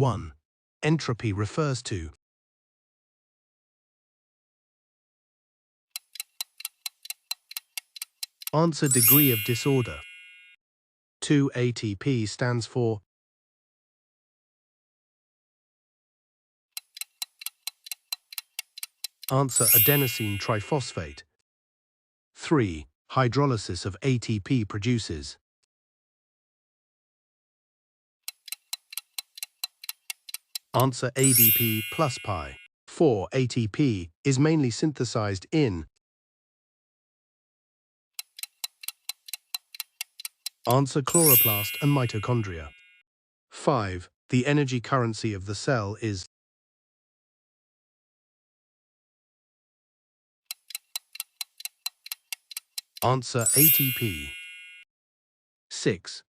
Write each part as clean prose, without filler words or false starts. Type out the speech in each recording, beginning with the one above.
1. Entropy refers to answer degree of disorder. 2. ATP stands for answer adenosine triphosphate. 3. Hydrolysis of ATP produces answer ADP plus pi. 4. ATP is mainly synthesized in answer chloroplast and mitochondria. 5. The energy currency of the cell is answer ATP. 6.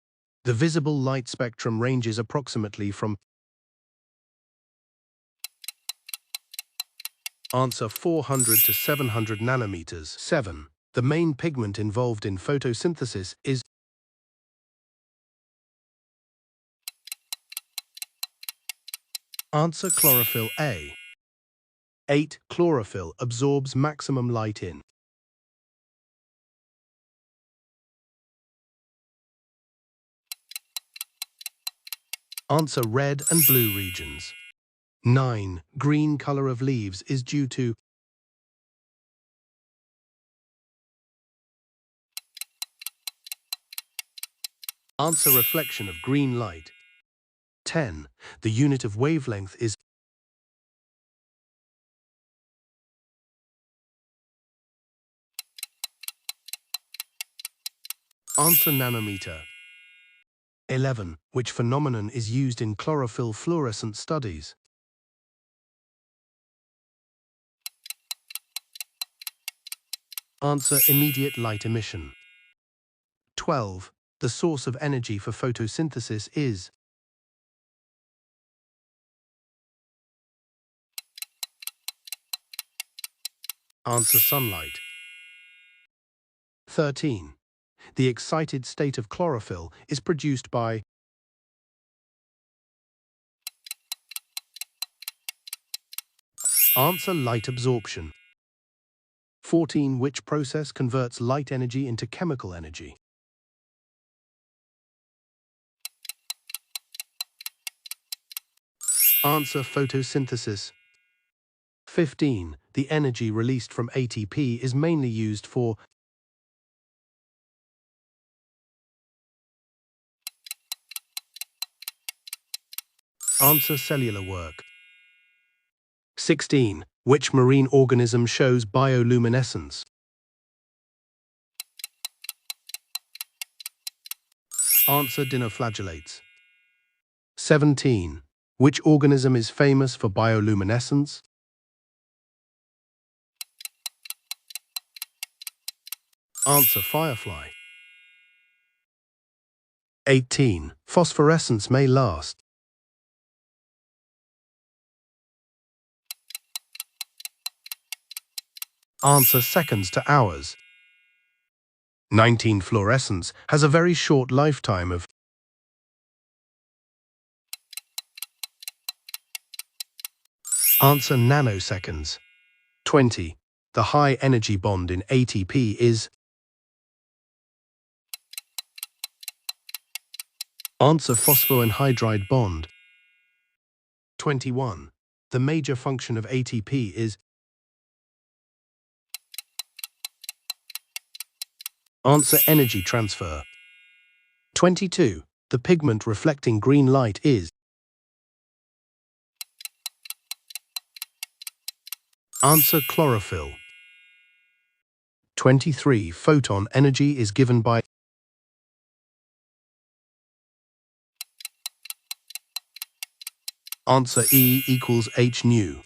The visible light spectrum ranges approximately from answer 400 to 700 nanometers. 7. The main pigment involved in photosynthesis is answer chlorophyll A. 8. Chlorophyll absorbs maximum light in answer red and blue regions. 9. Green color of leaves is due to answer reflection of green light. 10. The unit of wavelength is answer nanometer. 11. Which phenomenon is used in chlorophyll fluorescence studies? Answer immediate light emission. 12. The source of energy for photosynthesis is answer sunlight. 13. The excited state of chlorophyll is produced by answer light absorption. 14. Which process converts light energy into chemical energy? Answer photosynthesis. 15. The energy released from ATP is mainly used for answer cellular work. 16. Which marine organism shows bioluminescence? Answer dinoflagellates. 17. Which organism is famous for bioluminescence? Answer firefly. 18. Phosphorescence may last answer seconds to hours. 19. Fluorescence has a very short lifetime of answer nanoseconds. 20. The high energy bond in ATP is answer phosphoanhydride bond. 21. The major function of ATP is answer energy transfer. 22. The pigment reflecting green light is answer chlorophyll. 23. Photon energy is given by answer E equals h nu.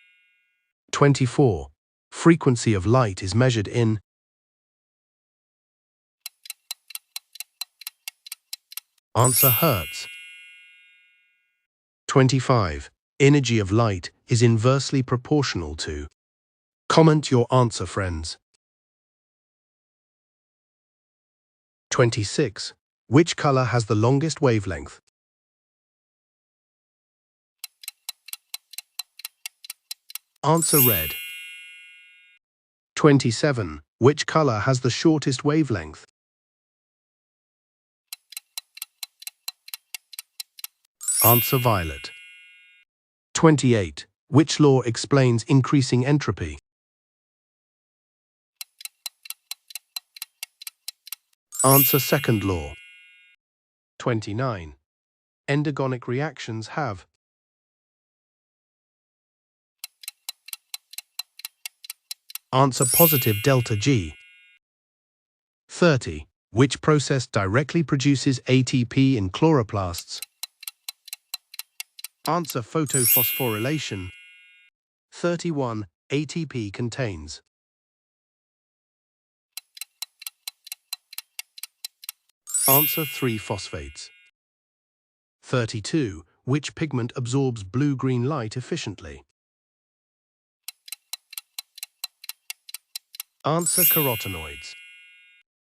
24. Frequency of light is measured in answer hertz. 25. Energy of light is inversely proportional to comment your answer, friends. 26. Which color has the longest wavelength? Answer red. 27. Which color has the shortest wavelength? Answer violet. 28. Which law explains increasing entropy? Answer second law. 29. Endergonic reactions have. Answer positive delta G. 30. Which process directly produces ATP in chloroplasts? Answer photophosphorylation. 31. ATP contains. Answer 3 phosphates. 32. Which pigment absorbs blue-green light efficiently? Answer carotenoids.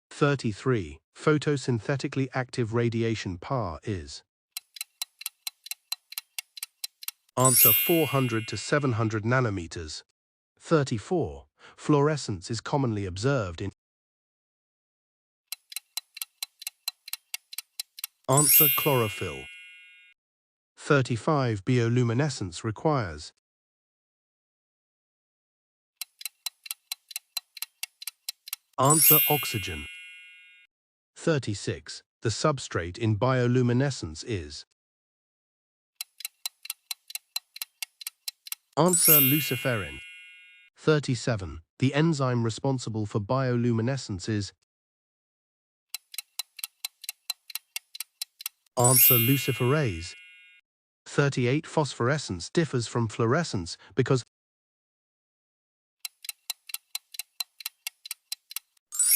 33. Photosynthetically active radiation PAR is. Answer 400 to 700 nanometers. 34. Fluorescence is commonly observed in. Answer chlorophyll. 35. Bioluminescence requires. Answer oxygen. 36. The substrate in bioluminescence is. Answer luciferin. 37. The enzyme responsible for bioluminescence is. Answer luciferase. 38. Phosphorescence differs from fluorescence because.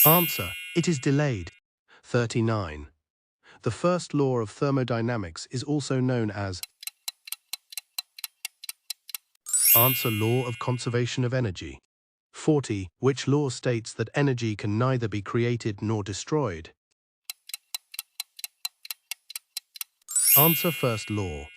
Answer: it is delayed. 39. The first law of thermodynamics is also known as. Answer: law of conservation of energy. 40. Which law states that energy can neither be created nor destroyed? Answer: first law.